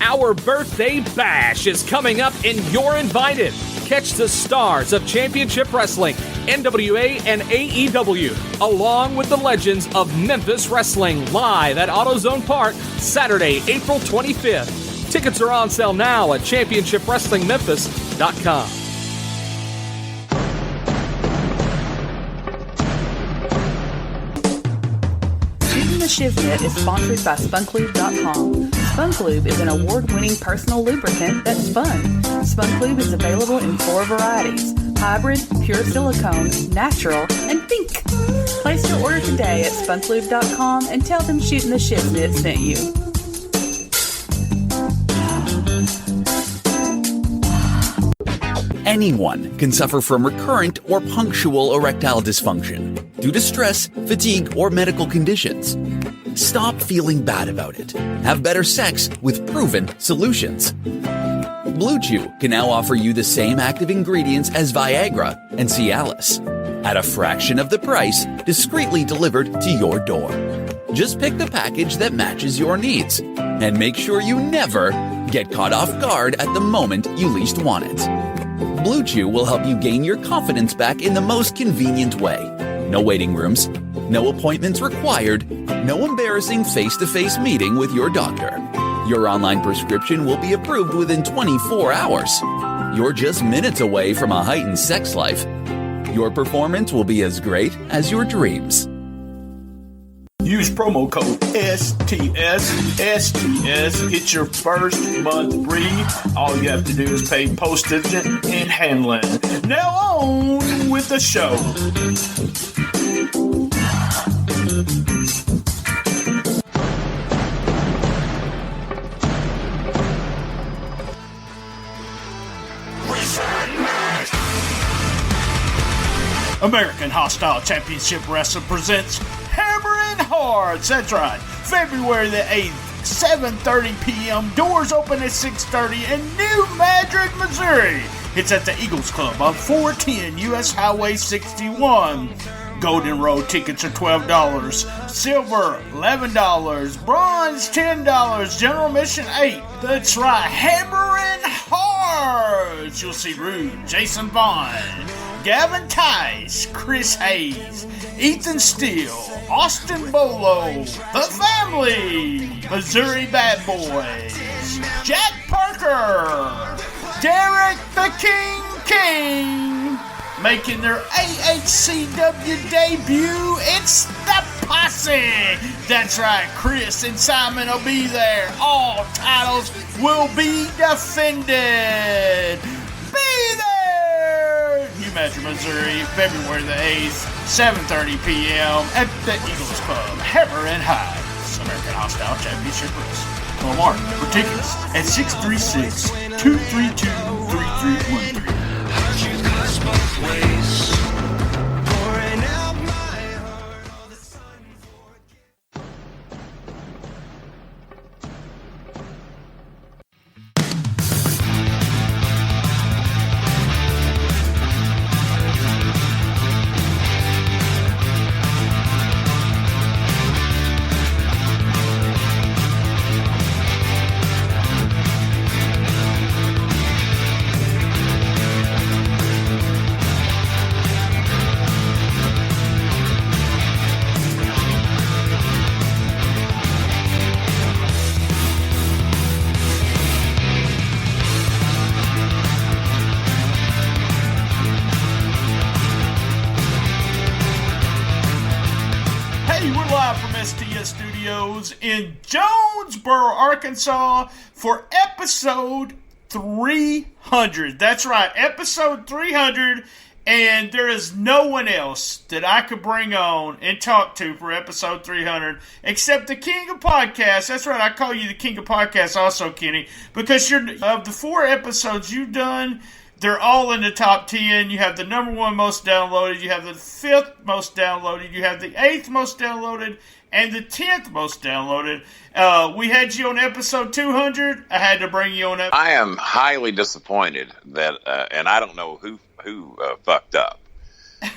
Our birthday bash is coming up and you're invited. Catch the stars of Championship Wrestling, NWA and AEW, along with the legends of Memphis Wrestling, live at AutoZone Park, Saturday, April 25th. Tickets are on sale now at championshipwrestlingmemphis.com. The Shiznit is sponsored by SpunKlube.com. SpunKlube is an award-winning personal lubricant that's fun. SpunKlube is available in 4 varieties: hybrid, pure silicone, natural, and pink. Place your order today at SpunKlube.com and tell them Shooting the Shiznit sent you. Anyone can suffer from recurrent or punctual erectile dysfunction due to stress, fatigue, or medical conditions. Stop feeling bad about it. Have better sex with proven solutions. Blue Chew can now offer you the same active ingredients as Viagra and Cialis at a fraction of the price, discreetly delivered to your door. Just pick the package that matches your needs and make sure you never get caught off guard at the moment you least want it. Blue Chew will help you gain your confidence back in the most convenient way. No waiting rooms, no appointments required, no embarrassing face-to-face meeting with your doctor. Your online prescription will be approved within 24 hours. You're just minutes away from a heightened sex life. Your performance will be as great as your dreams. Use promo code STSPod. Get your first month free. All you have to do is pay postage and handling. Now on with the show. American Hostile Championship Wrestling presents Hammering Hearts. That's right. February the 8th, 7:30 p.m. Doors open at 6:30 in New Madrid, Missouri. It's at the Eagles Club on 410 U.S. Highway 61. Golden Road tickets are $12. Silver, $11. Bronze, $10. General admission, $8. That's right. Hammering Hearts. You'll see Rude, Jason Vaughn, Gavin Tice, Chris Hayes, Ethan Steele, Austin Bolo, The Family, Missouri Bad Boys, Jack Parker, Derek the King, making their AHCW debut. It's the Posse. That's right, Chris and Simon will be there. All titles will be defended. Be there! New Madrid, Missouri, February the 8th, 7:30 p.m. at the Eagles Club, Hammer and Heights, American Hostile Championship Wrestling. For more for tickets at 636-232-3313. In Jonesboro, Arkansas for episode 300. That's right, episode 300, and there is no one else that I could bring on and talk to for episode 300 except the King of Podcasts. That's right, I call you the King of Podcasts also, Kenny, because you're of the 4 episodes you've done, they're all in the top 10. You have the number 1 most downloaded, you have the 5th most downloaded, you have the 8th most downloaded, and the 10th most downloaded. We had you on episode 200. I had to bring you on. I am highly disappointed that, and I don't know who fucked up,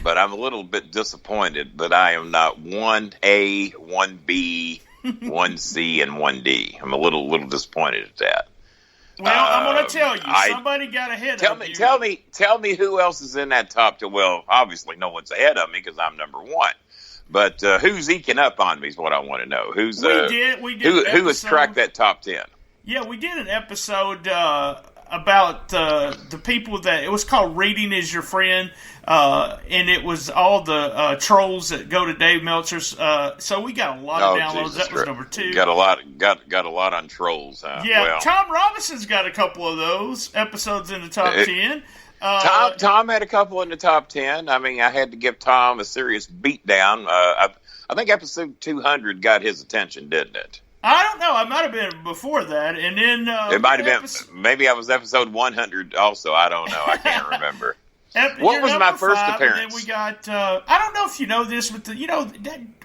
but I'm a little bit disappointed that I am not 1A, 1B, 1C, and 1D. I'm a little disappointed at that. Well, I'm going to tell you, somebody got ahead of you. Tell me who else is in that top 10. Well, obviously no one's ahead of me because I'm number one. But who's eking up on me is what I want to know. Who has cracked that top 10? Yeah, we did an episode about the people that, it was called Reading Is Your Friend, and it was all the trolls that go to Dave Meltzer's. So we got a lot of downloads. Jesus that was Christ. number 2. Got a lot on trolls. Huh? Yeah, well, Tom Robinson's got a couple of those episodes in the top 10. Tom had a couple in the top 10. I mean, I had to give Tom a serious beatdown. I think episode 200 got his attention, didn't it? I don't know. I might have been before that, and then it might have been. Maybe I was episode 100 also. I don't know. I can't remember. What was my first appearance? And then we got. I don't know if you know this, but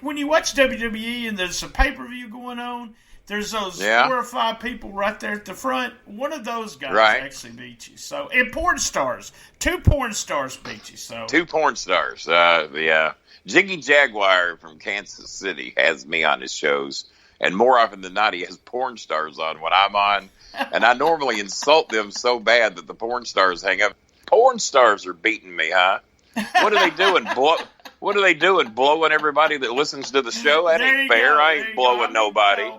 when you watch WWE and there's a pay-per-view going on, there's those 4 or 5 people right there at the front. One of those guys actually beat you. So, and porn stars, 2 porn stars beat you. So 2 porn stars. Jiggy Jaguar from Kansas City has me on his shows. And more often than not, he has porn stars on when I'm on. And I normally insult them so bad that the porn stars hang up. Porn stars are beating me, huh? What are they doing? What are they doing? Blowing everybody that listens to the show? That ain't fair. I ain't blowing nobody.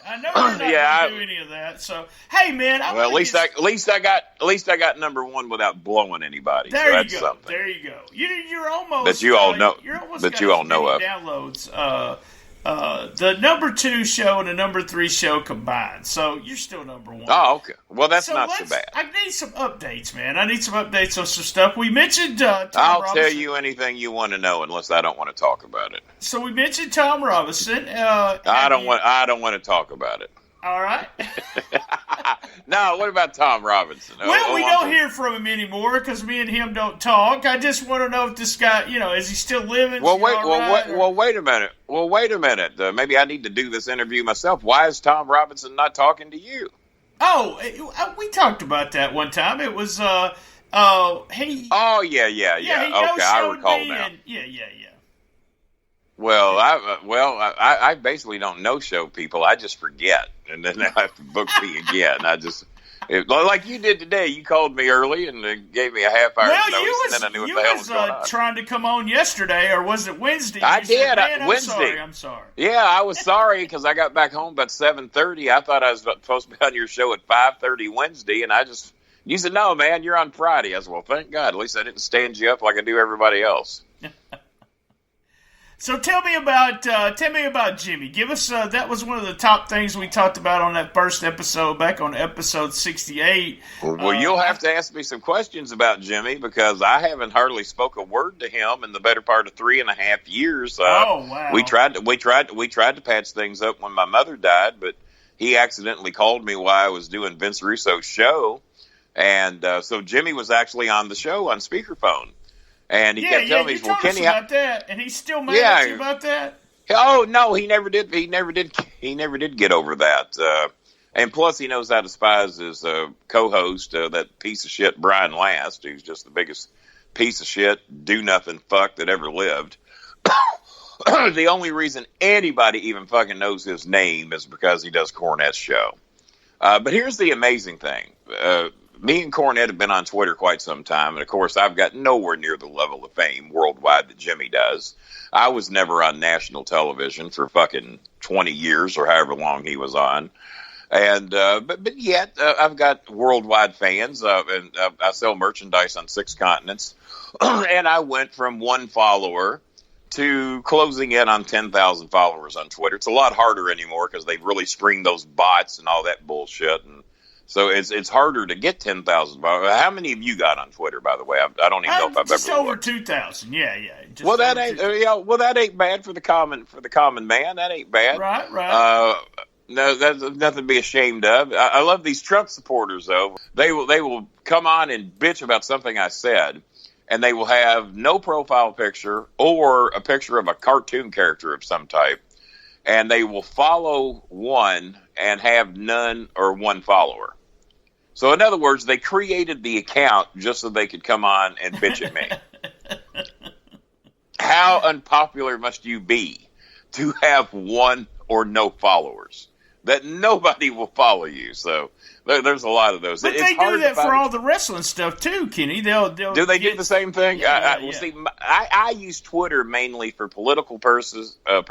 I know you're not going to do any of that. So, hey, man. At least I got number 1 without blowing anybody. There so that's you go. Something. There you go. You're almost. But you all know. You're almost but you all know of downloads. The number 2 show and the number 3 show combined. So you're still number 1. Oh, okay. Well, that's not so bad. I need some updates, man. I need some updates on some stuff. We mentioned Tom Robinson. Tell you anything you want to know unless I don't want to talk about it. So we mentioned Tom Robinson. I don't want to talk about it. All right. No, what about Tom Robinson? Well, we don't hear from him anymore because me and him don't talk. I just want to know if this guy, is he still living? Well, wait a minute. Well, wait a minute. Maybe I need to do this interview myself. Why is Tom Robinson not talking to you? Oh, we talked about that one time. It was, he. Oh, yeah. Okay, I recall now. Yeah. Well, I basically don't no-show people. I just forget, and then I have to book me again. Like you did today. You called me early and gave me a half hour notice, and then I knew what the hell was going on. Trying to come on yesterday, or was it Wednesday? I did. Wednesday. I'm sorry. Yeah, I was sorry because I got back home about 7:30. I thought I was supposed to be on your show at 5:30 Wednesday, and you said, no, man, you're on Friday. I said, well, thank God. At least I didn't stand you up like I do everybody else. So tell me about Jimmy. Give us that was one of the top things we talked about on that first episode, back on episode 68. Well, you'll have to ask me some questions about Jimmy because I haven't hardly spoke a word to him in the better part of 3.5 years. Oh wow! We tried to patch things up when my mother died, but he accidentally called me while I was doing Vince Russo's show, and so Jimmy was actually on the show on speakerphone. And he kept telling me, "Well, Kenny, about that," and he's still mad at you about that. Oh no, he never did. He never did get over that. And plus, he knows how to despise his co-host, that piece of shit Brian Last, who's just the biggest piece of shit, do nothing fuck that ever lived. The only reason anybody even fucking knows his name is because he does Cornette's show. But here's the amazing thing. Me and Cornette have been on Twitter quite some time, and of course, I've got nowhere near the level of fame worldwide that Jimmy does. I was never on national television for fucking 20 years or however long he was on. And but yet, I've got worldwide fans, and I sell merchandise on 6 continents. And I went from 1 follower to closing in on 10,000 followers on Twitter. It's a lot harder anymore because they've really screened those bots and all that bullshit. And so it's harder to get 10,000. How many of you got on Twitter, by the way? I don't even know if I've just ever over looked. 2,000. Yeah. Well, that ain't that ain't bad for the common man. That ain't bad. Right. No, that's nothing to be ashamed of. I love these Trump supporters though. They will come on and bitch about something I said, and they will have no profile picture or a picture of a cartoon character of some type, and they will follow one and have none or 1 follower. So in other words, they created the account just so they could come on and bitch at me. How unpopular must you be to have 1 or no followers? that nobody will follow you. So there's a lot of those. But they do that for all the wrestling stuff too, Kenny. They'll do they do the same thing? Yeah, See, I use Twitter mainly for political purposes. Kind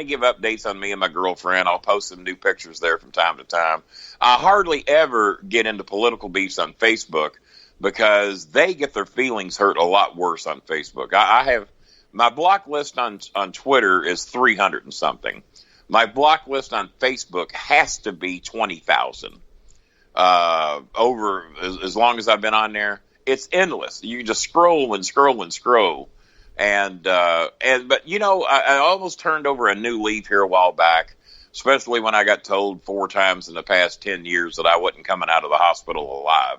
of give updates on me and my girlfriend. I'll post some new pictures there from time to time. I hardly ever get into political beefs on Facebook because they get their feelings hurt a lot worse on Facebook. I have my block list on Twitter is 300 and something. My block list on Facebook has to be 20,000. Over as long as I've been on there, it's endless. You just scroll and scroll and scroll. But you know, I almost turned over a new leaf here a while back, especially when I got told 4 times in the past 10 years that I wasn't coming out of the hospital alive.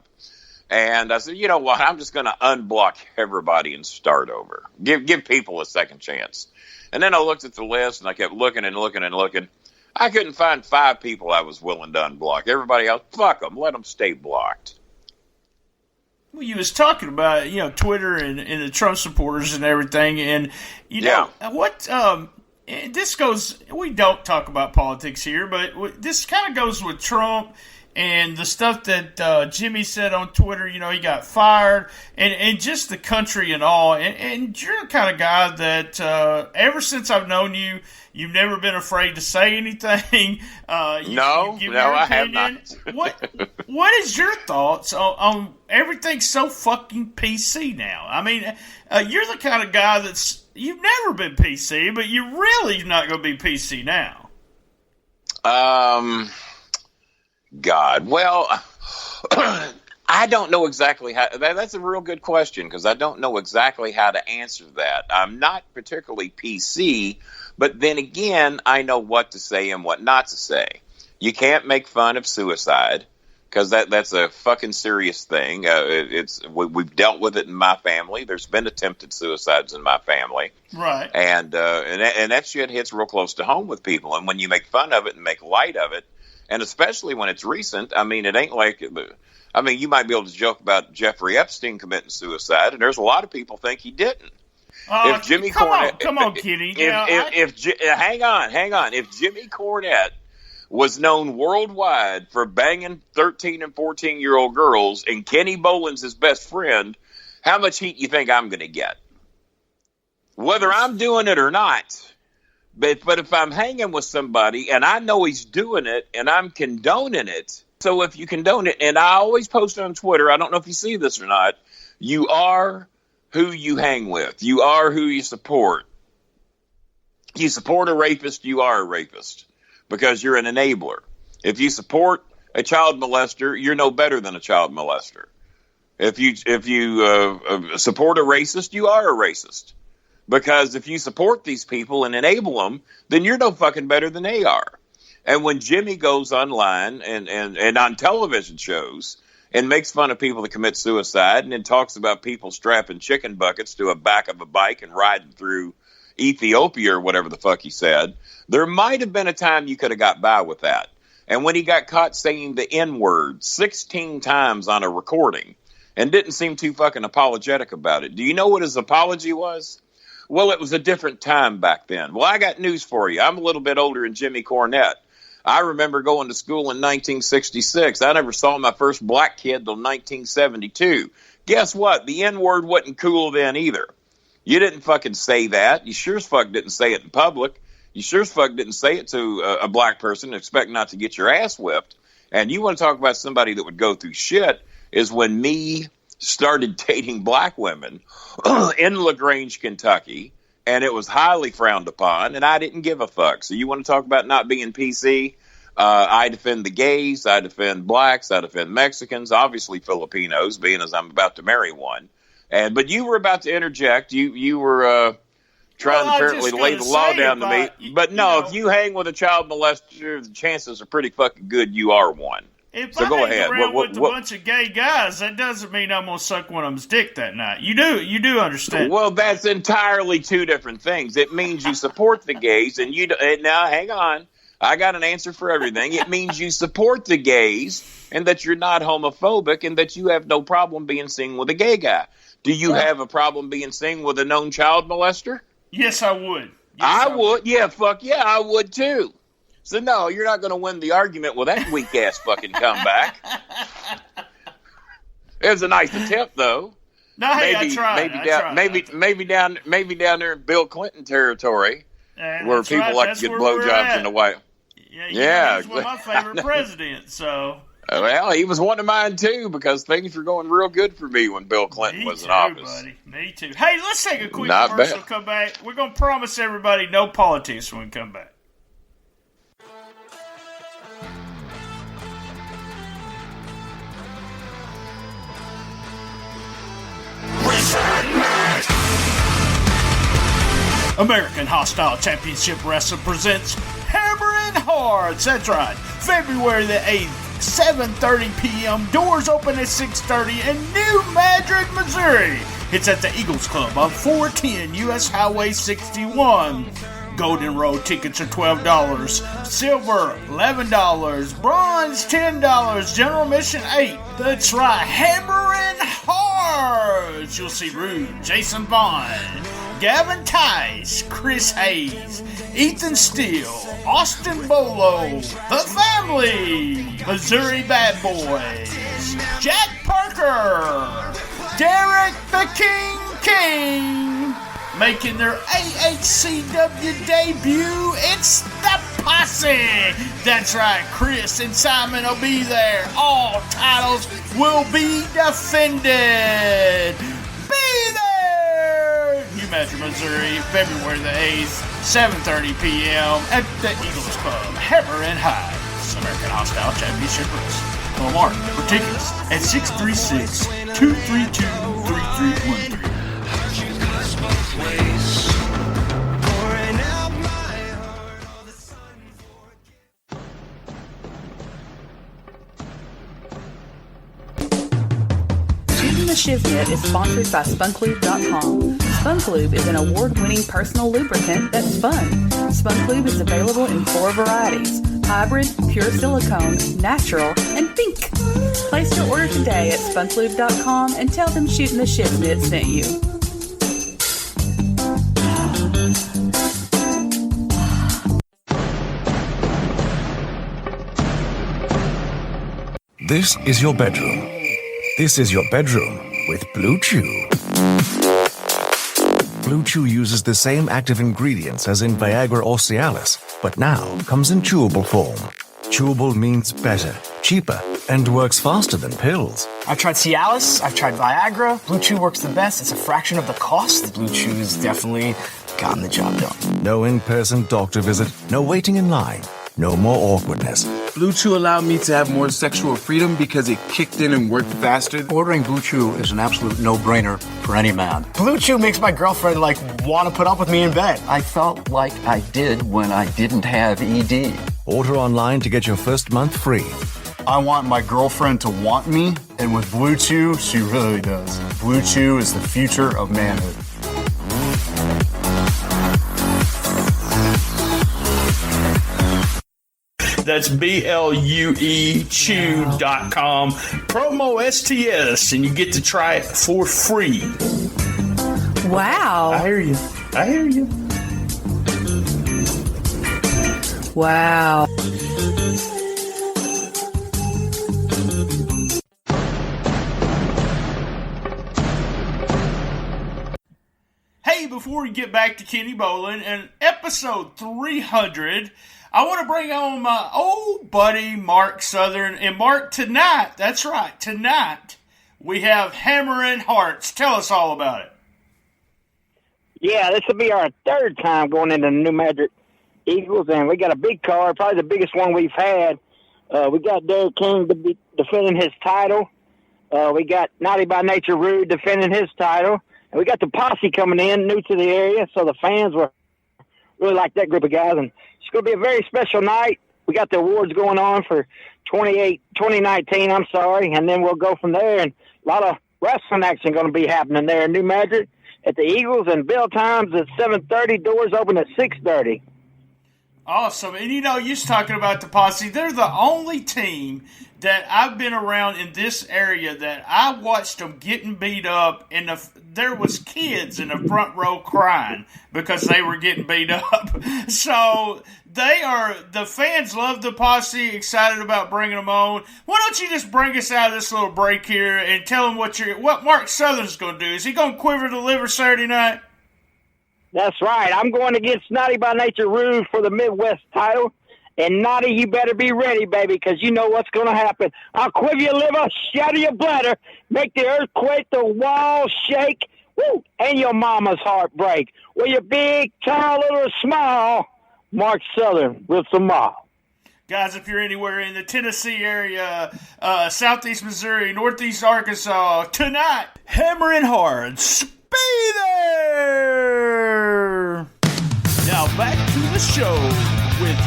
And I said, you know what? I'm just going to unblock everybody and start over. Give people a second chance. And then I looked at the list and I kept looking and looking and looking. I couldn't find 5 people I was willing to unblock. Everybody else, fuck them. Let them stay blocked. Well, you was talking about, you know, Twitter and the Trump supporters and everything. And, you know, what, this goes, we don't talk about politics here, but this kind of goes with Trump and the stuff that Jimmy said on Twitter. You know, he got fired and just the country and all. And you're the kind of guy that ever since I've known you, you've never been afraid to say anything. No, I have not. What is your thoughts on everything's so fucking PC now? I mean, you're the kind of guy you've never been PC, but you're really not going to be PC now. God. Well, I don't know exactly how. That's a real good question because I don't know exactly how to answer that. I'm not particularly PC, but then again, I know what to say and what not to say. You can't make fun of suicide because that's a fucking serious thing. We've dealt with it in my family. There's been attempted suicides in my family, right? And that shit hits real close to home with people. And when you make fun of it and make light of it. And especially when it's recent, I mean, it ain't like, I mean, you might be able to joke about Jeffrey Epstein committing suicide, and there's a lot of people think he didn't. If Jimmy Cornette, come on, Kitty. Hang on. If Jimmy Cornette was known worldwide for banging 13 and 14-year-old girls, and Kenny Bolin's his best friend, how much heat you think I'm going to get? Whether I'm doing it or not. But if I'm hanging with somebody and I know he's doing it and I'm condoning it, so if you condone it, and I always post on Twitter, I don't know if you see this or not, you are who you hang with. You are who you support. You support a rapist, you are a rapist because you're an enabler. If you support a child molester, you're no better than a child molester. If you support a racist, you are a racist. Because if you support these people and enable them, then you're no fucking better than they are. And when Jimmy goes online and on television shows and makes fun of people that commit suicide and then talks about people strapping chicken buckets to a back of a bike and riding through Ethiopia or whatever the fuck he said, there might have been a time you could have got by with that. And when he got caught saying the N-word 16 times on a recording and didn't seem too fucking apologetic about it, do you know what his apology was? Well, it was a different time back then. Well, I got news for you. I'm a little bit older than Jimmy Cornette. I remember going to school in 1966. I never saw my first black kid till 1972. Guess what? The N-word wasn't cool then either. You didn't fucking say that. You sure as fuck didn't say it in public. You sure as fuck didn't say it to a black person and expect not to get your ass whipped. And you want to talk about somebody that would go through shit is when me started dating black women in LaGrange, Kentucky, and it was highly frowned upon, and I didn't give a fuck. So you want to talk about not being PC? I defend the gays, I defend blacks, I defend Mexicans, obviously Filipinos, being as I'm about to marry one. But you were about to interject. You were trying to apparently lay the law down to me. But no, if you hang with a child molester, the chances are pretty fucking good you are one. If so I go hang ahead. around with a bunch of gay guys, that doesn't mean I'm going to suck one of them's dick that night. You do understand. Well, that's entirely two different things. It means you support the gays, and now hang on. I got an answer for everything. It means you support the gays, and that you're not homophobic, and that you have no problem being seen with a gay guy. Do you have a problem being seen with a known child molester? Yes, I would. I would. Yeah, fuck yeah, I would too. So, no, you're not going to win the argument with that weak-ass fucking comeback. It was a nice attempt, though. No, hey, I tried. Maybe down there in Bill Clinton territory, where people like to get blowjobs in the White House. Yeah, he's one of my favorite presidents, so... Well, he was one of mine, too, because things were going real good for me when Bill Clinton was in office. Buddy. Me too. Hey, let's take a quick commercial, come back. We're going to promise everybody no politics when we come back. American Hostile Championship Wrestling presents Hammering Hearts. That's right. February the 8th, 7:30 p.m. Doors open at 6:30 in New Madrid, Missouri. It's at the Eagles Club on 410 U.S. Highway 61. Golden Road tickets are $12. Silver, $11. Bronze, $10. General admission, $8. That's right. Hammering Hearts. You'll see Rude, Jason Vaughn, Gavin Tice, Chris Hayes, Ethan Steele, Austin Bolo, The Family, Missouri Bad Boys, Jack Parker, Derek the King, making their AHCW debut. It's the Posse. That's right, Chris and Simon will be there. All titles will be defended. Be there! New Madrid, Missouri, February the 8th, 7:30 p.m. at the Eagles Club, Hammer and Heights, American Hostile Championship Wrestling. Call Mark for tickets at 636-232-3313. Shooting the Shiv Net is sponsored by SpunKlube.com. SpunKlube is an award-winning personal lubricant that's fun. SpunKlube is available in 4 varieties: hybrid, pure silicone, natural, and pink. Place your order today at SpunKlube.com and tell them Shooting the Shiv Net sent you. This is your bedroom. This is your bedroom with Blue Chew. Blue Chew uses the same active ingredients as in Viagra or Cialis, but now comes in chewable form. Chewable means better, cheaper, and works faster than pills. I've tried Cialis, I've tried Viagra. Blue Chew works the best. It's a fraction of the cost. Blue Chew has definitely gotten the job done. No in-person doctor visit, no waiting in line, no more awkwardness. Blue Chew allowed me to have more sexual freedom because it kicked in and worked faster. Ordering Blue Chew is an absolute no-brainer for any man. Blue Chew makes my girlfriend, want to put up with me in bed. I felt like I did when I didn't have ED. Order online to get your first month free. I want my girlfriend to want me, and with Blue Chew, she really does. Blue Chew is the future of manhood. That's BLUE Chew.com. Promo STS, and you get to try it for free. Wow. I hear you. Wow. Hey, before we get back to Kenny Bolin and episode 300, I want to bring on my old buddy Mark Southern. And Mark, tonight, that's right, tonight, we have Hammering Hearts. Tell us all about it. Yeah, this will be our 3rd time going into the New Madrid Eagles, and we got a big card, probably the biggest one we've had. We got Derek King defending his title. We got Naughty by Nature Rude defending his title. And we got the Posse coming in, new to the area, so the fans were really like that group of guys. And it's going to be a very special night. We got the awards going on for 2019, and then we'll go from there. And a lot of wrestling action going to be happening there in New Madrid at the Eagles, and bell times at 7:30, doors open at 6:30. Awesome. And you're talking about the Posse. They're the only team that I've been around in this area that I watched them getting beat up, and there was kids in the front row crying because they were getting beat up. So the fans love the posse, excited about bringing them on. Why don't you just bring us out of this little break here and tell them what Mark Southern's going to do? Is he going to quiver the liver Saturday night? That's right. I'm going against Naughty by Nature Rouge for the Midwest title. And Naughty, you better be ready, baby, because you know what's going to happen. I'll quiver your liver, shatter your bladder, make the earthquake, the walls shake, woo, and your mama's heart break. Well, you're big, tall, little, or small, Mark Southern with some more. Guys, if you're anywhere in the Tennessee area, southeast Missouri, northeast Arkansas, tonight, hammering hard. Be there! Now back to the show with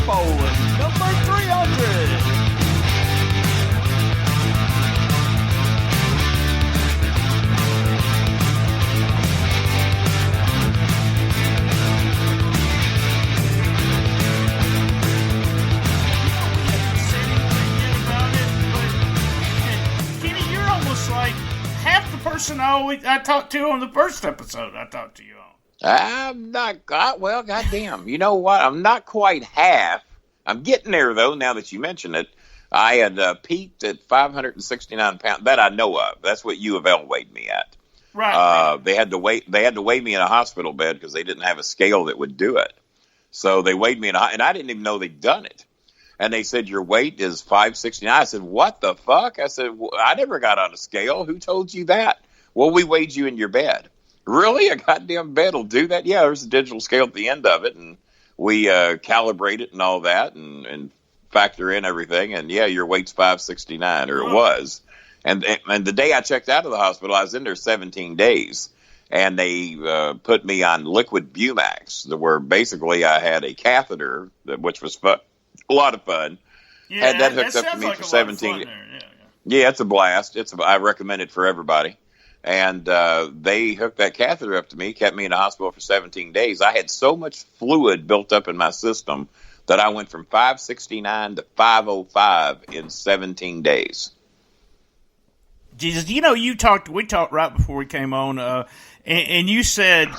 Bolin, number 300. Kenny, you're almost like half the person I talked to on the first episode I talked to you on. I'm not, well, goddamn. You know what? I'm not quite half. I'm getting there, though, now that you mention it. I had peaked at 569 pounds. That I know of. That's what U of L weighed me at. Right. They had to weigh me in a hospital bed because they didn't have a scale that would do it. So they weighed me and I didn't even know they'd done it. And they said, your weight is 569. I said, what the fuck? I said, well, I never got on a scale. Who told you that? Well, we weighed you in your bed. Really? A goddamn bed will do that? Yeah, there's a digital scale at the end of it, and we calibrate it and all that and factor in everything. And, yeah, your weight's 569, or it was. And the day I checked out of the hospital, I was in there 17 days. And they put me on liquid Bumax, where basically I had a catheter, which was a lot of fun. Yeah, had that hooked up to me for 17 days. Yeah, it's a blast. I recommend it for everybody. And they hooked that catheter up to me, kept me in the hospital for 17 days. I had so much fluid built up in my system that I went from 569 to 505 in 17 days. Jesus, you know, we talked right before we came on, and you said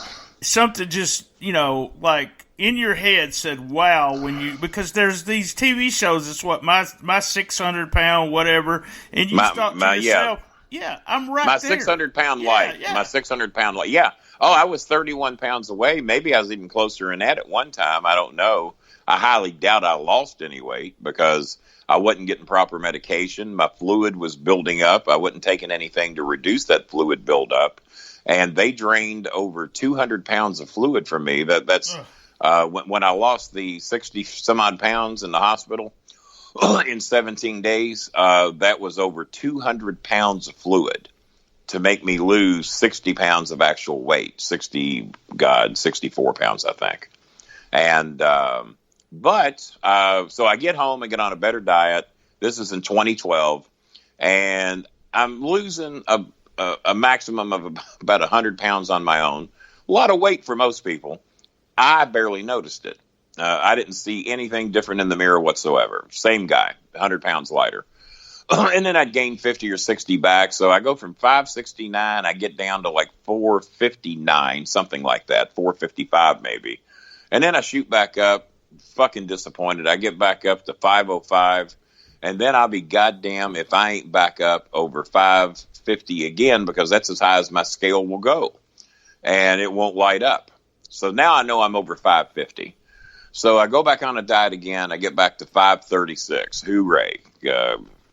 something just, you know, like in your head said, wow, because there's these TV shows, it's what, my 600-pound whatever, and you thought to yourself, yeah, I'm right my there. 600-pound life. Yeah. My 600-pound life. Yeah. Oh, I was 31 pounds away. Maybe I was even closer than that at one time. I don't know. I highly doubt I lost any weight because I wasn't getting proper medication. My fluid was building up. I wasn't taking anything to reduce that fluid buildup. And they drained over 200 pounds of fluid from me. That's when I lost the 60-some-odd pounds in the hospital. In 17 days, that was over 200 pounds of fluid to make me lose 60 pounds of actual weight. 64 pounds, I think. And, so I get home and get on a better diet. This is in 2012. And I'm losing a maximum of about 100 pounds on my own. A lot of weight for most people. I barely noticed it. I didn't see anything different in the mirror whatsoever. Same guy, 100 pounds lighter. And then I'd gain 50 or 60 back. So I go from 569, I get down to like 459, something like that, 455 maybe. And then I shoot back up, fucking disappointed. I get back up to 505. And then I'll be goddamn if I ain't back up over 550 again, because that's as high as my scale will go. And it won't light up. So now I know I'm over 550. So I go back on a diet again. I get back to 536. Hooray.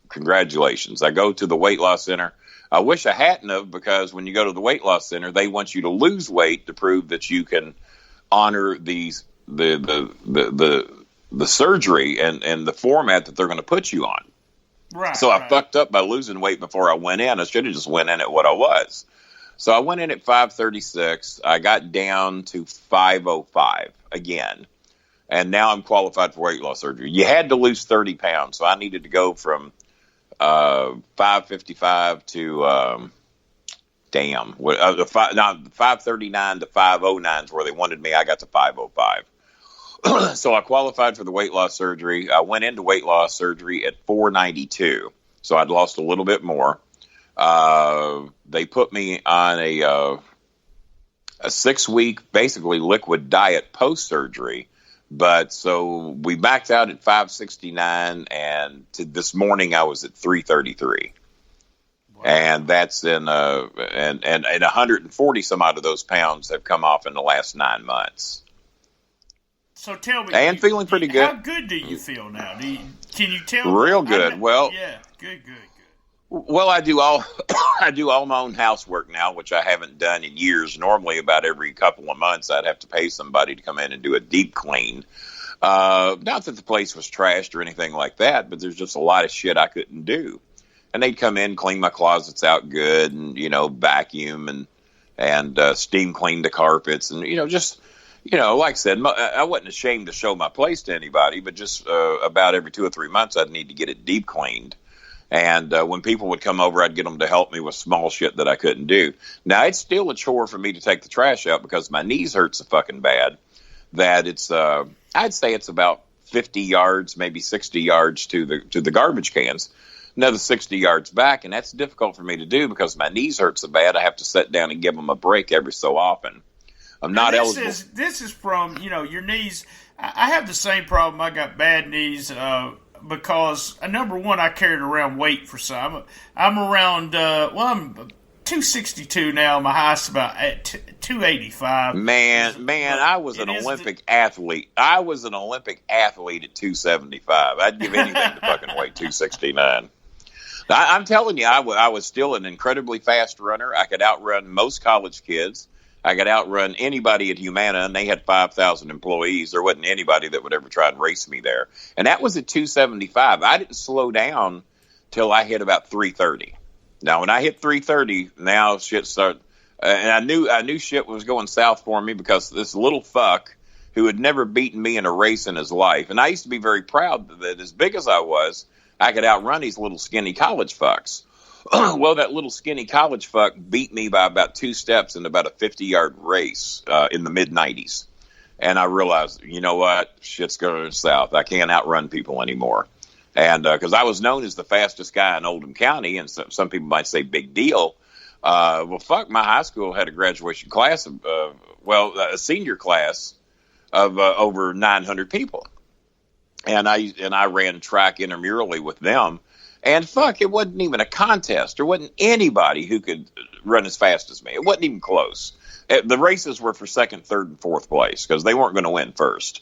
Congratulations. I go to the weight loss center. I wish I hadn't have, because when you go to the weight loss center, they want you to lose weight to prove that you can honor the surgery and the format that they're going to put you on. Right. So I fucked up by losing weight before I went in. I should have just went in at what I was. So I went in at 536. I got down to 505 again. And now I'm qualified for weight loss surgery. You had to lose 30 pounds. So I needed to go from 555 to, 539 to 509 is where they wanted me. I got to 505. So I qualified for the weight loss surgery. I went into weight loss surgery at 492. So I'd lost a little bit more. They put me on a 6-week, basically liquid diet post-surgery. But so we maxed out at 569, and this morning I was at 333. Wow. And that's in and 140 some odd of those pounds have come off in the last 9 months. So tell me, and feeling pretty good. How good do you feel now? Can you tell? Real good. Yeah, good. Well, I do all my own housework now, which I haven't done in years. Normally, about every couple of months, I'd have to pay somebody to come in and do a deep clean. Not that the place was trashed or anything like that, but there's just a lot of shit I couldn't do. And they'd come in, clean my closets out good, and vacuum and steam clean the carpets, and like I said, I wasn't ashamed to show my place to anybody, but just about every 2 or 3 months, I'd need to get it deep cleaned. And when people would come over, I'd get them to help me with small shit that I couldn't do. Now, it's still a chore for me to take the trash out because my knees hurt so fucking bad that it's, I'd say it's about 50 yards, maybe 60 yards to the garbage cans. Another 60 yards back, and that's difficult for me to do because my knees hurt so bad I have to sit down and give them a break every so often. I'm not eligible. This is from, your knees. I have the same problem. I got bad knees because, number one, I carried around weight for some. I'm around, I'm 262 now. My highest about 285. Man, I was an Olympic athlete. I was an Olympic athlete at 275. I'd give anything to fucking weigh 269. I'm telling you, I was still an incredibly fast runner. I could outrun most college kids. I could outrun anybody at Humana, and they had 5,000 employees. There wasn't anybody that would ever try and race me there. And that was at 275. I didn't slow down till I hit about 330. Now, when I hit 330, now shit started. And I knew shit was going south for me because this little fuck who had never beaten me in a race in his life. And I used to be very proud that as big as I was, I could outrun these little skinny college fucks. Well, that little skinny college fuck beat me by about 2 steps in about a 50-yard race in the mid-'90s. And I realized, you know what? Shit's going south. I can't outrun people anymore. And because I was known as the fastest guy in Oldham County, and some people might say big deal. Well, fuck, my high school had a graduation class of, a senior class of over 900 people. And I ran track intramurally with them. And fuck, it wasn't even a contest. There wasn't anybody who could run as fast as me. It wasn't even close. The races were for second, third, and fourth place because they weren't going to win first.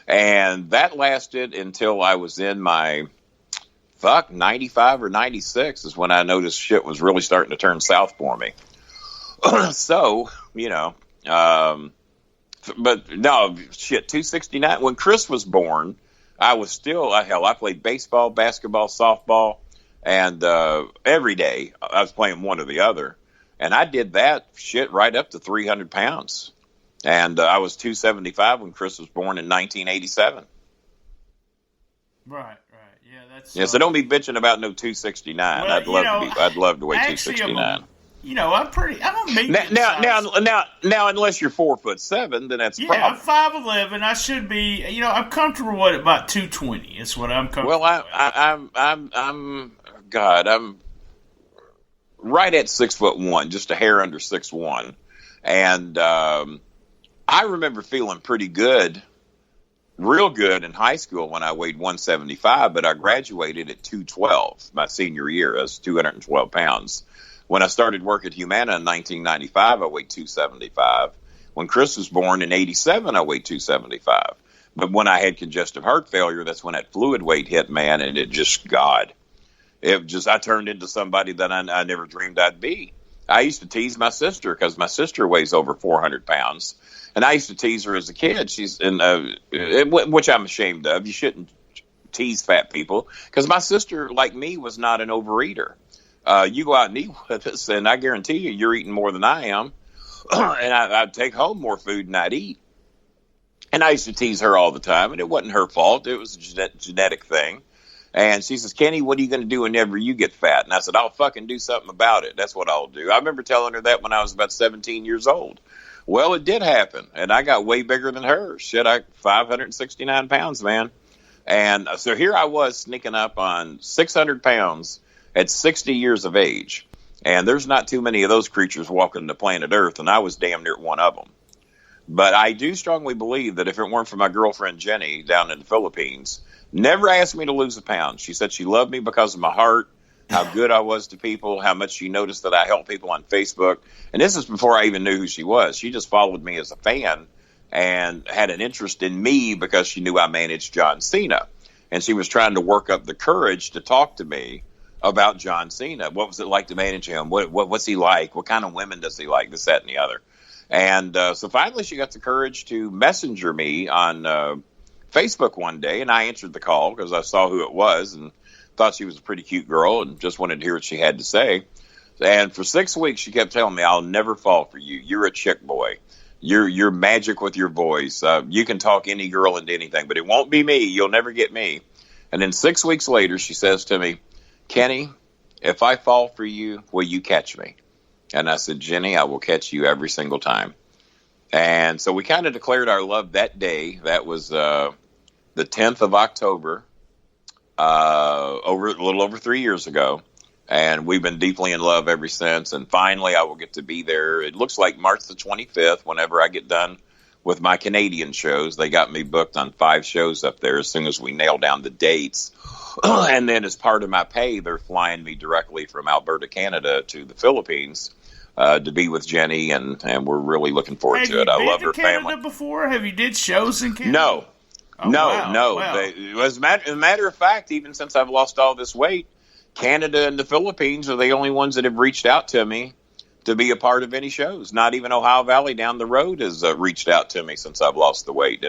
And that lasted until I was in my 95 or 96 is when I noticed shit was really starting to turn south for me. So, but no, shit, 269. When Chris was born, I was still, I played baseball, basketball, softball, and every day I was playing one or the other. And I did that shit right up to 300 pounds. And I was 275 when Chris was born in 1987. Right. Yeah, that's. Yeah, so don't be bitching about no 269. Well, I'd love to weigh 269. I'm a medium size. Now, unless you're 4'7", then that's a problem. I'm 5'11". I should be. I'm comfortable at about 220. Is what I'm comfortable. Well, I'm right at 6'1", just a hair under 6'1", and I remember feeling pretty good, real good in high school when I weighed 175, but I graduated at 212 my senior year. I was 212 pounds. When I started work at Humana in 1995, I weighed 275. When Chris was born in 87, I weighed 275. But when I had congestive heart failure, that's when that fluid weight hit, man, and I turned into somebody that I never dreamed I'd be. I used to tease my sister because my sister weighs over 400 pounds. And I used to tease her as a kid. Which I'm ashamed of. You shouldn't tease fat people because my sister, like me, was not an overeater. You go out and eat with us, and I guarantee you're eating more than I am. And I'd take home more food than I'd eat. And I used to tease her all the time, and it wasn't her fault. It was a genetic thing. And she says, Kenny, what are you going to do whenever you get fat? And I said, I'll fucking do something about it. That's what I'll do. I remember telling her that when I was about 17 years old. Well, it did happen, and I got way bigger than her. Shit, 569 pounds, man. And so here I was sneaking up on 600 pounds at 60 years of age. And there's not too many of those creatures walking the planet Earth, and I was damn near one of them. But I do strongly believe that if it weren't for my girlfriend Jenny down in the Philippines, never asked me to lose a pound. She said she loved me because of my heart, how good I was to people, how much she noticed that I helped people on Facebook. And this is before I even knew who she was. She just followed me as a fan and had an interest in me because she knew I managed John Cena. And she was trying to work up the courage to talk to me about John Cena. What was it like to manage him? What's he like? What kind of women does he like? This, that, and the other. And so finally she got the courage to messenger me on Facebook one day, and I answered the call because I saw who it was and thought she was a pretty cute girl and just wanted to hear what she had to say. And for 6 weeks, she kept telling me, I'll never fall for you. You're a chick boy. You're magic with your voice. You can talk any girl into anything, but it won't be me. You'll never get me. And then 6 weeks later, she says to me, Kenny, if I fall for you, will you catch me? And I said, Jenny, I will catch you every single time. And so we kind of declared our love that day. That was the 10th of October, a little over 3 years ago. And we've been deeply in love ever since. And finally, I will get to be there. It looks like March the 25th, whenever I get done with my Canadian shows. They got me booked on 5 shows up there as soon as we nail down the dates. And then as part of my pay, they're flying me directly from Alberta, Canada to the Philippines to be with Jenny. And we're really looking forward to it. I love her family. Have you been to Canada before? Have you did shows in Canada? No. Oh, no. Wow. As a matter of fact, even since I've lost all this weight, Canada and the Philippines are the only ones that have reached out to me to be a part of any shows. Not even Ohio Valley down the road has reached out to me since I've lost the weight.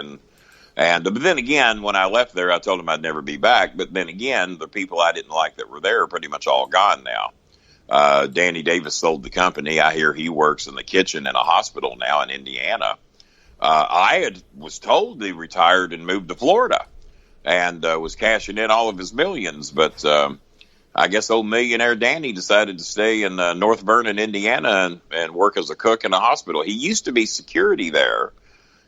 But then again, when I left there, I told them I'd never be back. But then again, the people I didn't like that were there are pretty much all gone now. Danny Davis sold the company. I hear he works in the kitchen in a hospital now in Indiana. I was told he retired and moved to Florida and was cashing in all of his millions. But I guess old millionaire Danny decided to stay in North Vernon, Indiana, and work as a cook in a hospital. He used to be security there.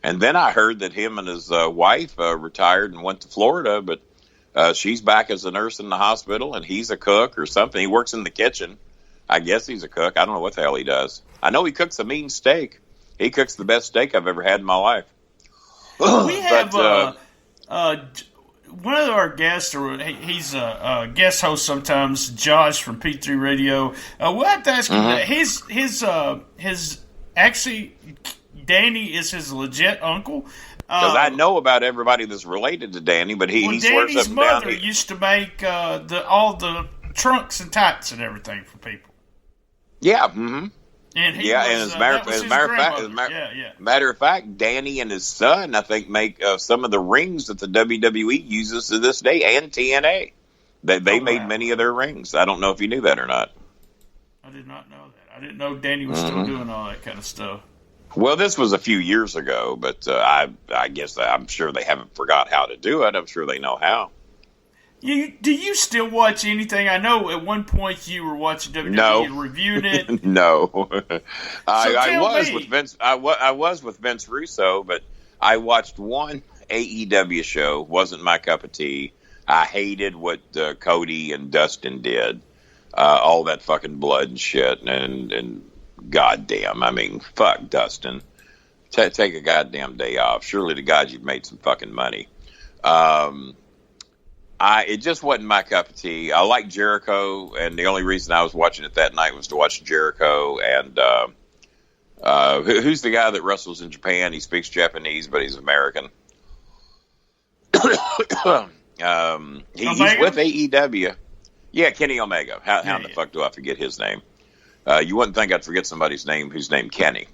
And then I heard that him and his wife retired and went to Florida, but she's back as a nurse in the hospital, and he's a cook or something. He works in the kitchen. I guess he's a cook. I don't know what the hell he does. I know he cooks a mean steak. He cooks the best steak I've ever had in my life. We have one of our guests, or he's a guest host sometimes, Josh from P3 Radio. We'll have to ask him that. His actually, Danny is his legit uncle. Because I know about everybody that's related to Danny, but he swears up and down. Danny's mother used to make all the trunks and tights and everything for people. Yeah, mm-hmm. And as a matter of fact, Danny and his son, I think, make some of the rings that the WWE uses to this day, and TNA. They made many of their rings. I don't know if you knew that or not. I did not know that. I didn't know Danny was still doing all that kind of stuff. Well, this was a few years ago, but I guess I'm sure they haven't forgot how to do it. I'm sure they know how. Do you still watch anything? I know at one point you were watching WWE and reviewed it. No, I was with Vince Russo, but I watched one AEW show. Wasn't my cup of tea. I hated what Cody and Dustin did. All that fucking blood and shit, and goddamn, I mean, fuck Dustin. Take a goddamn day off. Surely to God you've made some fucking money. It just wasn't my cup of tea. I like Jericho, and the only reason I was watching it that night was to watch Jericho. And who's the guy that wrestles in Japan? He speaks Japanese, but he's American. He's with AEW. Yeah, Kenny Omega. How in the fuck do I forget his name? You wouldn't think I'd forget somebody's name who's named Kenny.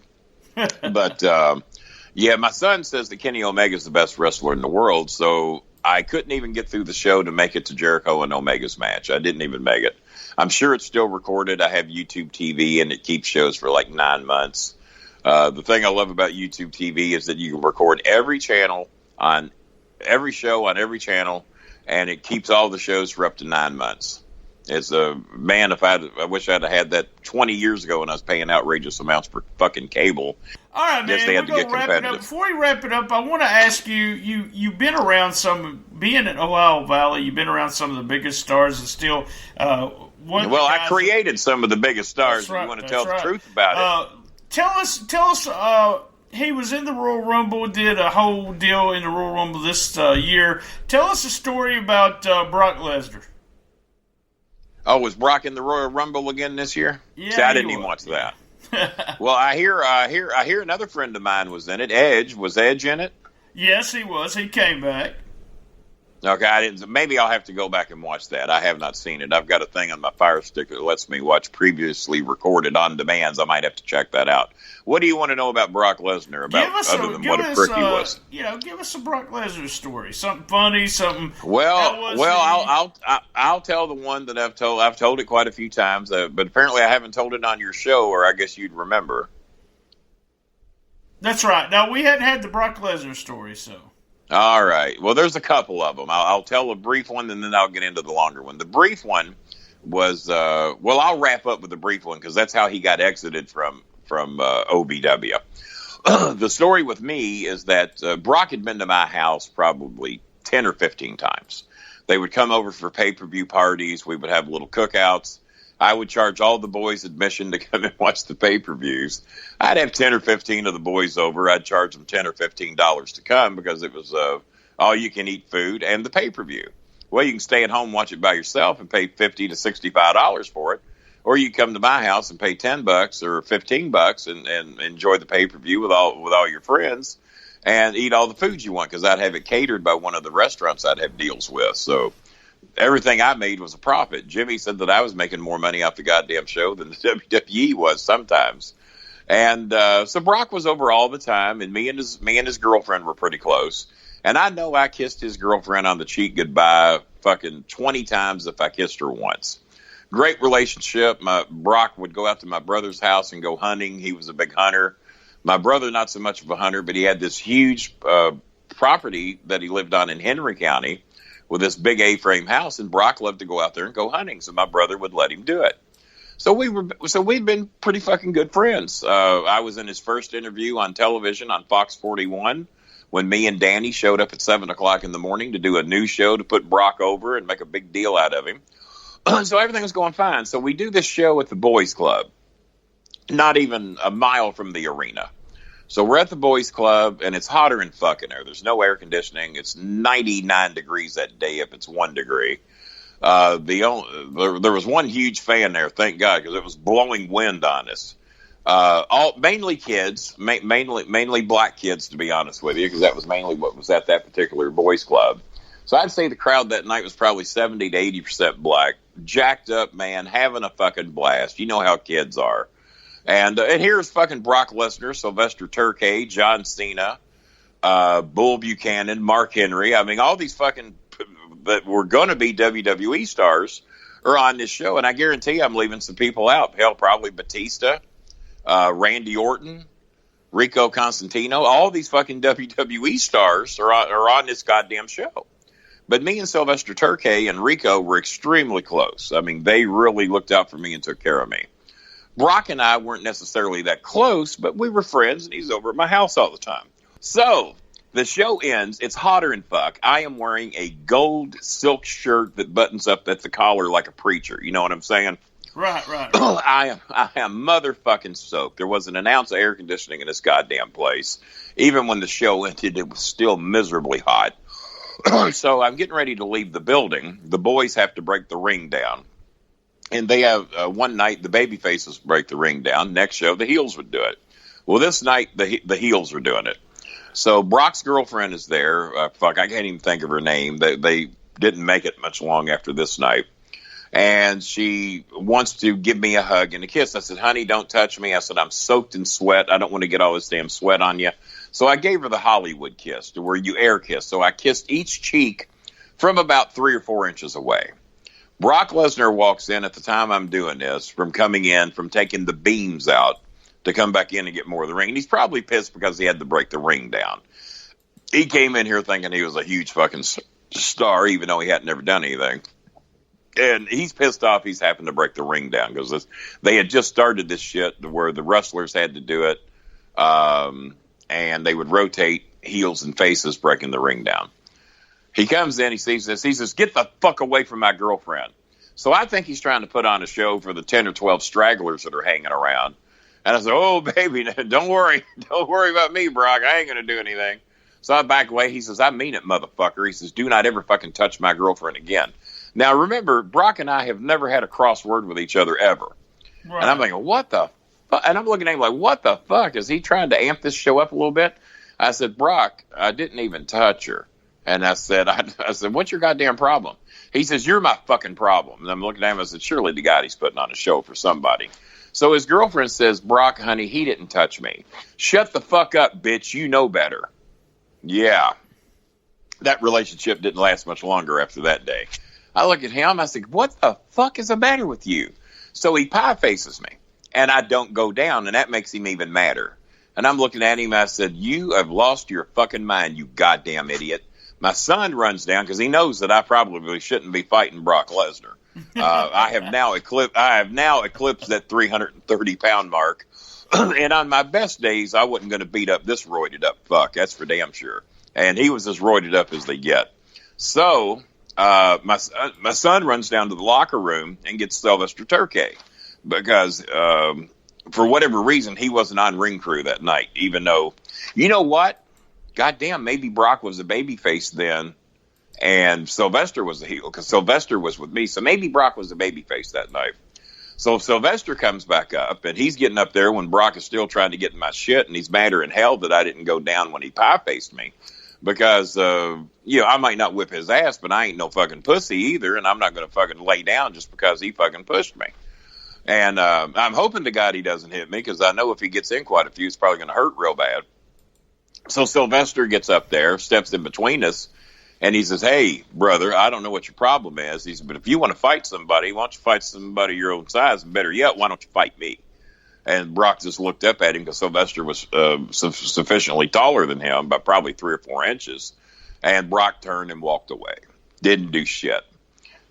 But, my son says that Kenny Omega is the best wrestler in the world, so I couldn't even get through the show to make it to Jericho and Omega's match. I didn't even make it. I'm sure it's still recorded. I have YouTube TV, and it keeps shows for like 9 months. The thing I love about YouTube TV is that you can record every channel on every show on every channel, and it keeps all the shows for up to 9 months. It's man, I wish I'd have had that 20 years ago when I was paying outrageous amounts for fucking cable. All right, man, we're going to wrap it up. Before we wrap it up, I want to ask you, you've been around being in Ohio Valley, you've been around some of the biggest stars and still I created some of the biggest stars. Right, you want to tell the truth about it. Tell us he was in the Royal Rumble, did a whole deal in the Royal Rumble this year. Tell us a story about Brock Lesnar. Oh, was Brock in the Royal Rumble again this year? Yeah, see, I didn't even watch that. Well, I hear another friend of mine was in it. Edge, was Edge in it? Yes, he was. He came back. Okay, I didn't. Maybe I'll have to go back and watch that. I have not seen it. I've got a thing on my Fire Stick that lets me watch previously recorded on demands. I might have to check that out. What do you want to know about Brock Lesnar? Other than what a prick he was? Give us a Brock Lesnar story. Something funny. Something. I'll tell the one that I've told. I've told it quite a few times, but apparently I haven't told it on your show, or I guess you'd remember. That's right. Now we hadn't had the Brock Lesnar story, so. All right. Well, there's a couple of them. I'll tell a brief one, and then I'll get into the longer one. The brief one was, I'll wrap up with the brief one because that's how he got exited from OBW. The story with me is that Brock had been to my house probably 10 or 15 times. They would come over for pay-per-view parties. We would have little cookouts. I would charge all the boys admission to come and watch the pay-per-views. I'd have 10 or 15 of the boys over. I'd charge them $10 or $15 to come because it was all-you-can-eat food and the pay-per-view. Well, you can stay at home, watch it by yourself, and pay $50 to $65 for it. Or you come to my house and pay $10 or $15 and enjoy the pay-per-view with all your friends and eat all the food you want because I'd have it catered by one of the restaurants I'd have deals with. So everything I made was a profit. Jimmy said that I was making more money off the goddamn show than the WWE was sometimes. And so Brock was over all the time, and me and his girlfriend were pretty close. And I know I kissed his girlfriend on the cheek goodbye fucking 20 times if I kissed her once. Great relationship. Brock would go out to my brother's house and go hunting. He was a big hunter. My brother, not so much of a hunter, but he had this huge property that he lived on in Henry County with this big A-frame house, and Brock loved to go out there and go hunting, so my brother would let him do it. So we'd been pretty fucking good friends. I was in his first interview on television on Fox 41 when me and Danny showed up at 7 o'clock in the morning to do a news show to put Brock over and make a big deal out of him. So everything was going fine. So we do this show at the Boys Club, not even a mile from the arena. So we're at the Boys Club, and it's hotter than fucking there. There's no air conditioning. It's 99 degrees that day if it's 1 degree. There was one huge fan there, thank God, because it was blowing wind on us. Mainly kids, mainly black kids, to be honest with you, because that was mainly what was at that particular Boys Club. So I'd say the crowd that night was probably 70 to 80% black, jacked up, man, having a fucking blast. You know how kids are. And here's fucking Brock Lesnar, Sylvester Terkay, John Cena, Bull Buchanan, Mark Henry. I mean, all these fucking that were going to be WWE stars are on this show. And I guarantee I'm leaving some people out. Hell, probably Batista, Randy Orton, Rico Constantino. All these fucking WWE stars are on this goddamn show. But me and Sylvester Terkay and Rico were extremely close. I mean, they really looked out for me and took care of me. Brock and I weren't necessarily that close, but we were friends, and he's over at my house all the time. So the show ends. It's hotter than fuck. I am wearing a gold silk shirt that buttons up at the collar like a preacher. You know what I'm saying? Right. I am motherfucking soaked. There wasn't an ounce of air conditioning in this goddamn place. Even when the show ended, it was still miserably hot. So I'm getting ready to leave the building. The boys have to break the ring down. And they have one night the baby faces break the ring down. Next show the heels would do it. Well, this night the heels are doing it. So Brock's girlfriend is there. I can't even think of her name. They didn't make it much long after this night. And she wants to give me a hug and a kiss. I said, honey, don't touch me. I said, I'm soaked in sweat. I don't want to get all this damn sweat on you. So I gave her the Hollywood kiss, to where you air kiss. So I kissed each cheek from about 3 or 4 inches away. Brock Lesnar walks in at the time I'm doing this, from coming in, from taking the beams out to come back in and get more of the ring. And he's probably pissed because he had to break the ring down. He came in here thinking he was a huge fucking star, even though he hadn't ever done anything. And he's pissed off he's having to break the ring down because they had just started this shit where the wrestlers had to do it, and they would rotate heels and faces breaking the ring down. He comes in, he sees this, he says, get the fuck away from my girlfriend. So I think he's trying to put on a show for the 10 or 12 stragglers that are hanging around. And I said, oh, baby, don't worry. Don't worry about me, Brock. I ain't going to do anything. So I back away. He says, I mean it, motherfucker. He says, do not ever fucking touch my girlfriend again. Now, remember, Brock and I have never had a crossword with each other ever. Right. And I'm thinking, what the fuck? And I'm looking at him like, what the fuck? Is he trying to amp this show up a little bit? I said, Brock, I didn't even touch her. And I said, what's your goddamn problem? He says, you're my fucking problem. And I'm looking at him. I said, surely the guy he's putting on a show for somebody. So his girlfriend says, Brock, honey, he didn't touch me. Shut the fuck up, bitch. You know better. Yeah. That relationship didn't last much longer after that day. I look at him. I said, what the fuck is the matter with you? So he pie faces me. And I don't go down. And that makes him even madder. And I'm looking at him. I said, you have lost your fucking mind, you goddamn idiot. My son runs down because he knows that I probably shouldn't be fighting Brock Lesnar. I have now eclipsed that 330-pound mark. And on my best days, I wasn't going to beat up this roided up fuck. That's for damn sure. And he was as roided up as they get. So my son runs down to the locker room and gets Sylvester Turkey because for whatever reason, he wasn't on ring crew that night, even though, you know what? Goddamn, maybe Brock was a babyface then. And Sylvester was the heel because Sylvester was with me. So maybe Brock was the babyface that night. So Sylvester comes back up and he's getting up there when Brock is still trying to get in my shit. And he's madder in hell that I didn't go down when he pie faced me because, I might not whip his ass, but I ain't no fucking pussy either. And I'm not going to fucking lay down just because he fucking pushed me. And I'm hoping to God he doesn't hit me because I know if he gets in quite a few, it's probably going to hurt real bad. So Sylvester gets up there, steps in between us. And he says, hey, brother, I don't know what your problem is. He said, but if you want to fight somebody, why don't you fight somebody your own size? And better yet, why don't you fight me? And Brock just looked up at him because Sylvester was sufficiently taller than him by probably 3 or 4 inches. And Brock turned and walked away. Didn't do shit.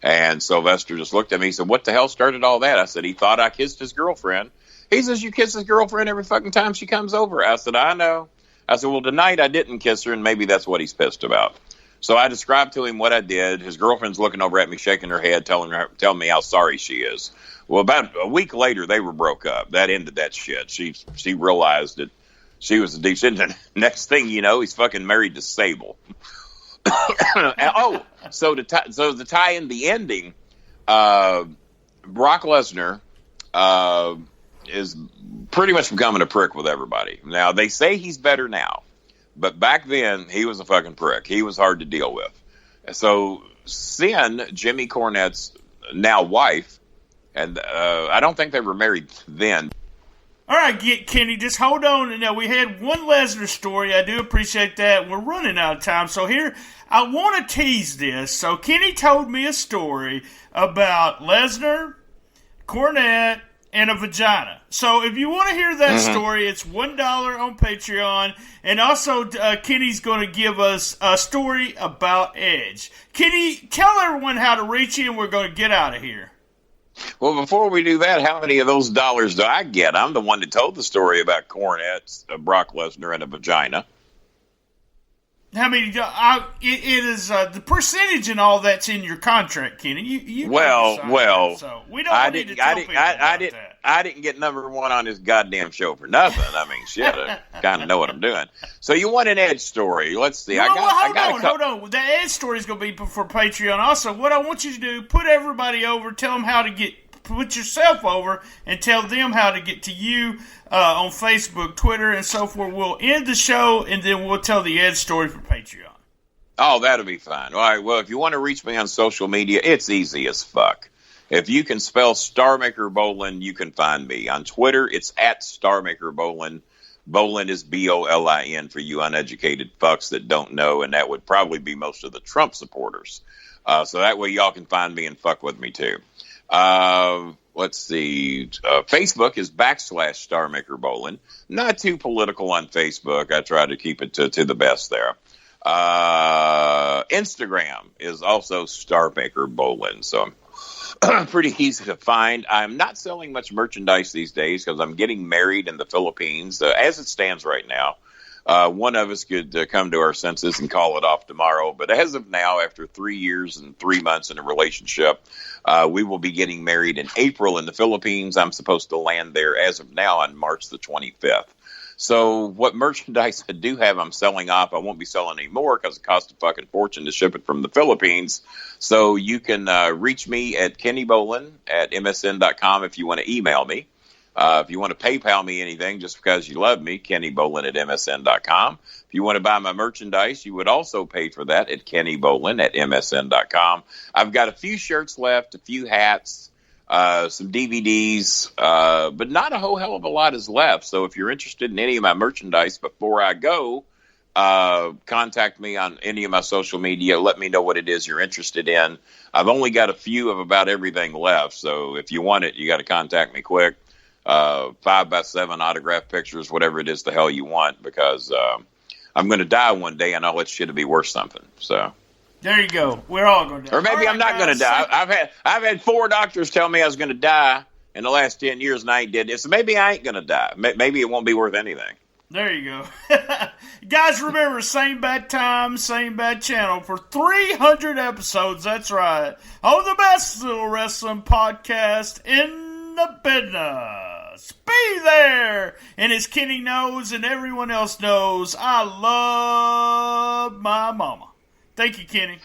And Sylvester just looked at me. He said, what the hell started all that? I said, he thought I kissed his girlfriend. He says, you kiss his girlfriend every fucking time she comes over. I said, I know. I said, well, tonight I didn't kiss her, and maybe that's what he's pissed about. So I described to him what I did. His girlfriend's looking over at me, shaking her head, telling me how sorry she is. Well, about a week later, they were broke up. That ended that shit. She realized that she was a deep shit. Next thing you know, he's fucking married to Sable. So to tie in the ending, Brock Lesnar is pretty much becoming a prick with everybody. Now, they say he's better now. But back then, he was a fucking prick. He was hard to deal with. So Sin, Jimmy Cornette's now wife, and I don't think they were married then. All right, Kenny, just hold on. Now, we had one Lesnar story. I do appreciate that. We're running out of time. So here, I want to tease this. So Kenny told me a story about Lesnar, Cornette, and a vagina. So if you want to hear that story, it's $1 on Patreon. And also, Kenny's going to give us a story about Edge. Kenny, tell everyone how to reach you, and we're going to get out of here. Well, before we do that, how many of those dollars do I get? I'm the one that told the story about Cornette, Brock Lesnar, and a vagina. How many? It is the percentage and all that's in your contract, Kenny. You well. That, so we don't need to tell people about that. I didn't get number one on this goddamn show for nothing. I mean, shit, I kind of know what I'm doing. So you want an Edge story? Let's see. Hold on. The Edge story is going to be for Patreon. Also, what I want you to do, put everybody over, tell them how to put yourself over, and tell them how to get to you on Facebook, Twitter, and so forth. We'll end the show, and then we'll tell the Edge story for Patreon. Oh, that'll be fine. All right, well, if you want to reach me on social media, it's easy as fuck. If you can spell Starmaker Bolin, you can find me. On Twitter, it's at Starmaker Bolin. Bolin is Bolin for you uneducated fucks that don't know, and that would probably be most of the Trump supporters. So that way y'all can find me and fuck with me too. Let's see. Facebook is / Starmaker Bolin. Not too political on Facebook. I try to keep it to the best there. Instagram is also Starmaker Bolin. So pretty easy to find. I'm not selling much merchandise these days because I'm getting married in the Philippines as it stands right now. one of us could come to our senses and call it off tomorrow. But as of now, after 3 years and 3 months in a relationship, we will be getting married in April in the Philippines. I'm supposed to land there as of now on March the 25th. So what merchandise I do have, I'm selling off. I won't be selling any more because it costs a fucking fortune to ship it from the Philippines. So you can reach me at KennyBolin@MSN.com if you want to email me. If you want to PayPal me anything just because you love me, KennyBolin@MSN.com. If you want to buy my merchandise, you would also pay for that at KennyBolin@MSN.com. I've got a few shirts left, a few hats, some DVDs, but not a whole hell of a lot is left. So if you're interested in any of my merchandise before I go, contact me on any of my social media. Let me know what it is you're interested in. I've only got a few of about everything left. So if you want it, you got to contact me quick. 5x7 autograph pictures, whatever it is the hell you want, because I'm going to die one day and all that shit will be worth something. So there you go. We're all going to die. Or maybe I'm not going to die. I've had 4 doctors tell me I was going to die in the last 10 years, and I ain't did it. So maybe I ain't going to die. Maybe it won't be worth anything. There you go. Guys, remember, same bad time, same bad channel for 300 episodes. That's right. On the best little wrestling podcast in the business. Be there. And as Kenny knows and everyone else knows, I love my mama. Thank you, Kenny.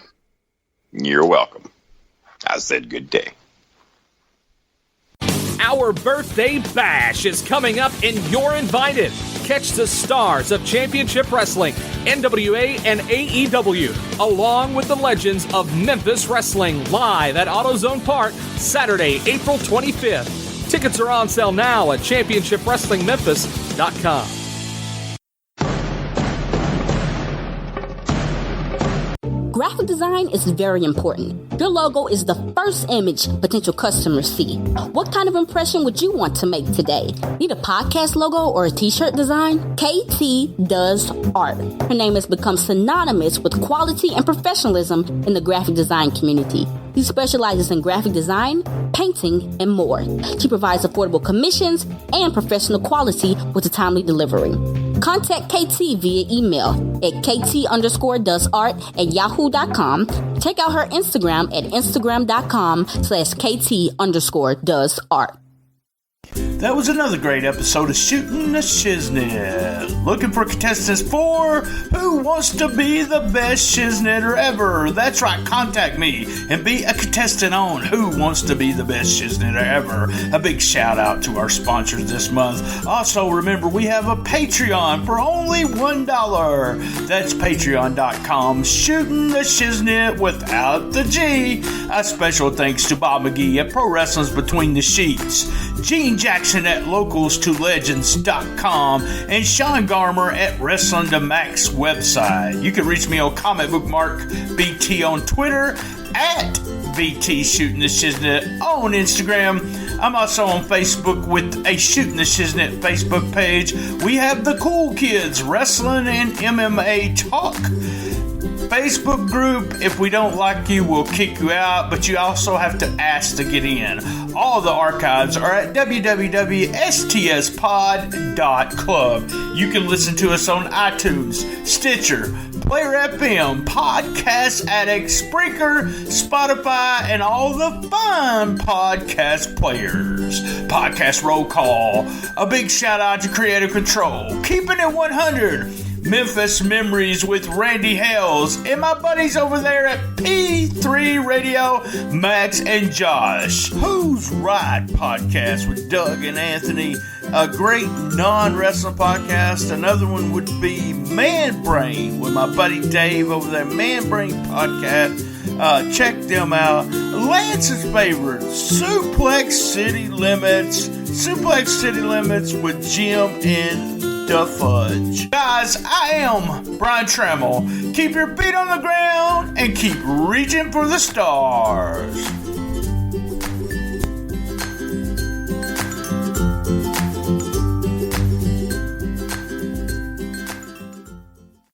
You're welcome. I said good day. Our birthday bash is coming up and you're invited. Catch the stars of Championship Wrestling, NWA and AEW, along with the legends of Memphis Wrestling, live at AutoZone Park, Saturday, April 25th. Tickets are on sale now at ChampionshipWrestlingMemphis.com. Graphic design is very important. Your logo is the first image potential customers see. What kind of impression would you want to make today? Need a podcast logo or a t-shirt design? KT does art. Her name has become synonymous with quality and professionalism in the graphic design community. She specializes in graphic design, painting, and more. She provides affordable commissions and professional quality with a timely delivery. Contact KT via email at kt_doesart@yahoo.com. Check out her Instagram at instagram.com/kt_doesart. That was another great episode of Shooting the Shiznit. Looking for contestants for Who Wants to Be the Best Shiznitter Ever? That's right, contact me and be a contestant on Who Wants to Be the Best Shiznitter Ever. A big shout out to our sponsors this month. Also, remember, we have a Patreon for only $1. That's patreon.com, Shooting the Shiznit without the G. A special thanks to Bob McGee at Pro Wrestling's Between the Sheets, Gene Jackson at locals2legends.com, and Sean Garmer at Wrestling to Max website. You can reach me on Comic Book Mark BT on Twitter, at BT Shooting the Shiznit on Instagram. I'm also on Facebook with a Shooting the Shiznit Facebook page. We have the Cool Kids Wrestling and MMA Talk Facebook group. If we don't like you, we'll kick you out, but you also have to ask to get in. All the archives are at www.stspod.club. You can listen to us on iTunes, Stitcher, Player FM, Podcast Addict, Spreaker, Spotify, and all the fun podcast players. Podcast Roll Call. A big shout out to Creative Control. Keeping it 100. Memphis Memories with Randy Hales and my buddies over there at P3 Radio, Max and Josh. Who's Right podcast with Doug and Anthony. A great non-wrestling podcast. Another one would be Man Brain with my buddy Dave over there, Man Brain Podcast. Check them out. Lance's favorite, Suplex City Limits. Suplex City Limits with Jim and the Fudge. Guys, I am Brian Trammell. Keep your feet on the ground and keep reaching for the stars.